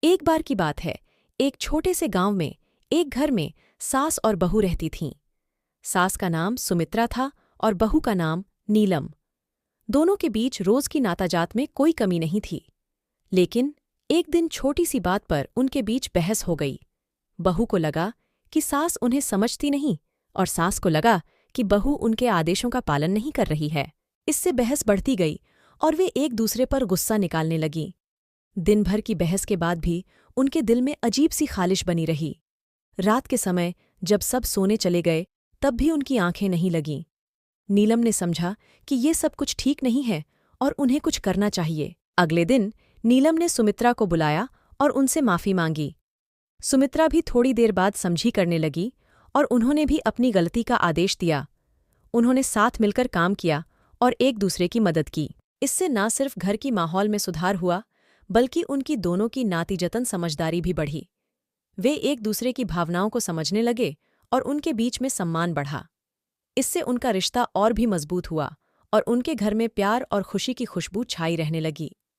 एक बार की बात है, एक छोटे से गांव में एक घर में सास और बहू रहती थीं। सास का नाम सुमित्रा था और बहू का नाम नीलम। दोनों के बीच रोज की नाताजात में कोई कमी नहीं थी। लेकिन एक दिन छोटी सी बात पर उनके बीच बहस हो गई। बहू को लगा कि सास उन्हें समझती नहीं और सास को लगा कि बहू उनके आदेशों का पालन नहीं कर रही है। इससे बहस बढ़ती गई और वे एक दूसरे पर गुस्सा निकालने लगीं। दिन भर की बहस के बाद भी उनके दिल में अजीब सी खालिश बनी रही। रात के समय जब सब सोने चले गए तब भी उनकी आंखें नहीं लगीं। नीलम ने समझा कि ये सब कुछ ठीक नहीं है और उन्हें कुछ करना चाहिए। अगले दिन नीलम ने सुमित्रा को बुलाया और उनसे माफ़ी मांगी। सुमित्रा भी थोड़ी देर बाद समझी करने लगी और उन्होंने भी अपनी गलती का आदेश दिया। उन्होंने साथ मिलकर काम किया और एक दूसरे की मदद की। इससे न सिर्फ घर की माहौल में सुधार हुआ बल्कि उनकी दोनों की नातीजतन समझदारी भी बढ़ी। वे एक दूसरे की भावनाओं को समझने लगे और उनके बीच में सम्मान बढ़ा। इससे उनका रिश्ता और भी मजबूत हुआ और उनके घर में प्यार और खुशी की खुशबू छाई रहने लगी।